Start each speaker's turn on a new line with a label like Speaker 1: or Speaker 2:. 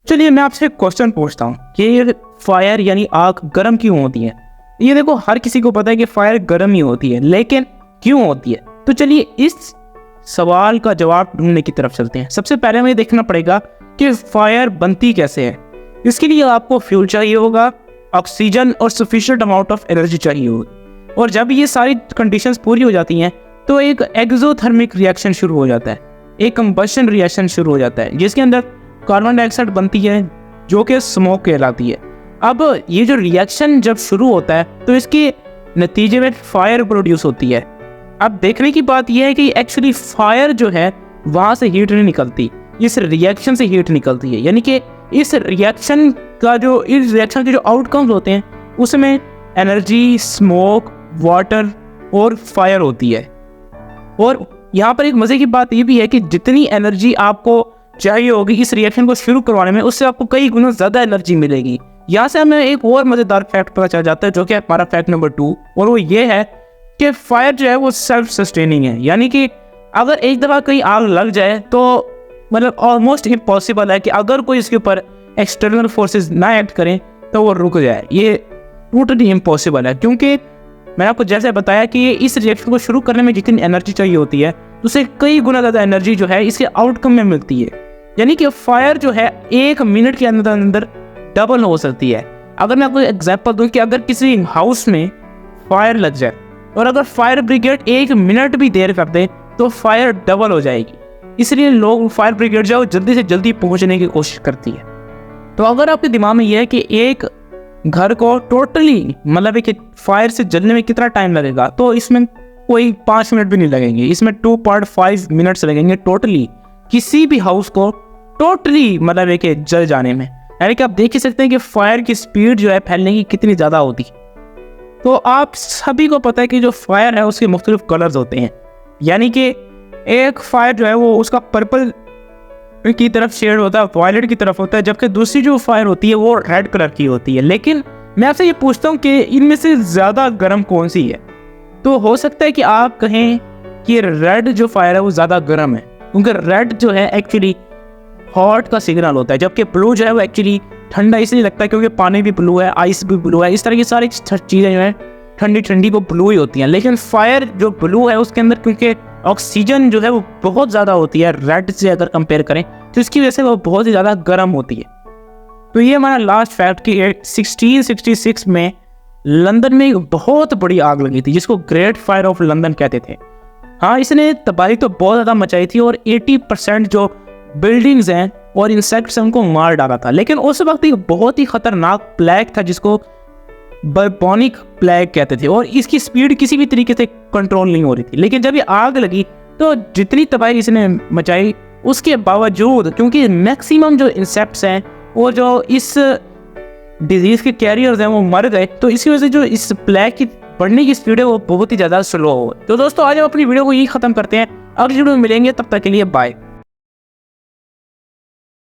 Speaker 1: चलिए मैं आपसे एक क्वेश्चन पूछता हूँ कि फायर यानी आग गर्म क्यों होती है। ये देखो हर किसी को पता है कि फायर गर्म ही होती है, लेकिन क्यों होती है। तो चलिए इस सवाल का जवाब ढूंढने की तरफ चलते हैं। सबसे पहले हमें देखना पड़ेगा कि फायर बनती कैसे है। इसके लिए आपको फ्यूल चाहिए होगा, ऑक्सीजन और सफिशिएंट अमाउंट ऑफ एनर्जी चाहिए होगी। और जब ये सारी कंडीशंस पूरी हो जाती हैं तो एक एक्सोथर्मिक रिएक्शन शुरू हो जाता है, एक कंबशन रिएक्शन शुरू हो जाता है, जिसके अंदर कार्बन डाइऑक्साइड बनती है जो कि स्मोक कहलाती है। अब ये जो रिएक्शन जब शुरू होता है तो इसके नतीजे में फायर प्रोड्यूस होती है। अब देखने की बात यह है कि एक्चुअली फायर जो है वहाँ से हीट नहीं निकलती, इस रिएक्शन से हीट निकलती है। यानी कि इस रिएक्शन के जो आउटकम्स होते हैं उसमें एनर्जी, स्मोक, वाटर और फायर होती है। और यहाँ पर एक मज़े की बात ये भी है कि जितनी एनर्जी आपको चाहिए होगी इस रिएक्शन को शुरू करवाने में, उससे आपको कई गुना ज़्यादा एनर्जी मिलेगी। यहाँ से हमें एक और मज़ेदार फैक्ट पता चल जाता है जो कि हमारा फैक्ट नंबर 2, और वो ये है कि फायर जो है वो सेल्फ सस्टेनिंग है। यानी कि अगर एक दफ़ा कहीं आग लग जाए तो मतलब ऑलमोस्ट इम्पॉसिबल है कि अगर कोई इसके ऊपर एक्सटर्नल फोर्सेस ना एक्ट करें तो वो रुक जाए। ये टोटली इम्पॉसिबल है, क्योंकि मैंने आपको जैसे बताया कि इस रिएक्शन को शुरू करने में जितनी एनर्जी चाहिए होती है उससे कई गुना ज़्यादा एनर्जी जो है इसके आउटकम में मिलती है। यानी कि फायर जो है 1 मिनट के अंदर अंदर डबल हो सकती है। अगर मैं आपको एग्जांपल दूं कि अगर किसी हाउस में फायर लग जाए और अगर फायर ब्रिगेड 1 मिनट भी देर कर दे तो फायर डबल हो जाएगी। इसलिए लोग फायर ब्रिगेड जो जल्दी से जल्दी पहुंचने की कोशिश करती है। तो अगर आपके दिमाग में यह है कि एक घर को टोटली मतलब एक फायर से जलने में कितना टाइम लगेगा, तो इसमें कोई 5 मिनट भी नहीं लगेंगे, इसमें 2.5 मिनट्स लगेंगे टोटली किसी भी हाउस को टोटली मतलब एक जल जाने में। यानी कि आप देख ही सकते हैं कि फायर की स्पीड जो है फैलने की कितनी ज़्यादा होती है। तो आप सभी को पता है कि जो फायर है उसके मुख्तलिफ कलर्स होते हैं। यानी कि एक फायर जो है वो उसका पर्पल की तरफ शेड होता है, वायलेट की तरफ होता है, जबकि दूसरी जो फायर होती है वो रेड कलर की होती है। लेकिन मैं आपसे ये पूछता हूँ कि इनमें से ज़्यादा गर्म कौन सी है। तो हो सकता है कि आप कहें कि रेड जो फायर है वो ज़्यादा गर्म है, क्योंकि रेड जो है एक्चुअली हॉट का सिग्नल होता है, जबकि ब्लू जो है वो एक्चुअली ठंडा इसलिए लगता है क्योंकि पानी भी ब्लू है, आइस भी ब्लू है। इस तरह की सारी चीज़ें जो है ठंडी ठंडी वो ब्लू ही होती हैं। लेकिन फायर जो ब्लू है उसके अंदर क्योंकि ऑक्सीजन जो है वो बहुत ज़्यादा होती है रेड से अगर कंपेयर करें, तो इसकी वजह से वो बहुत ही ज़्यादा गर्म होती है। तो ये हमारा लास्ट फैक्ट कि 1666 में लंदन में एक बहुत बड़ी आग लगी थी जिसको ग्रेट फायर ऑफ लंदन कहते थे। हाँ, इसने तबाही तो बहुत ज़्यादा मचाई थी और 80% जो बिल्डिंग्स हैं और इंसेक्ट्स हैं उनको मार डाला था। लेकिन उस वक्त एक बहुत ही खतरनाक प्लेग था जिसको बर्बोनिक प्लेग कहते थे, और इसकी स्पीड किसी भी तरीके से कंट्रोल नहीं हो रही थी। लेकिन जब ये आग लगी तो जितनी तबाही इसने मचाई उसके बावजूद, क्योंकि मैक्सिमम जो इंसेक्ट्स हैं और जो इस डिजीज़ के कैरियर्स हैं वो मर गए, तो इसी वजह से जो इस प्लेग की बढ़ने की स्पीड है वो बहुत ही ज़्यादा स्लो हो। तो दोस्तों आज हम अपनी वीडियो को यही ख़त्म करते हैं। अगली वीडियो में मिलेंगे, तब तक के लिए बाय।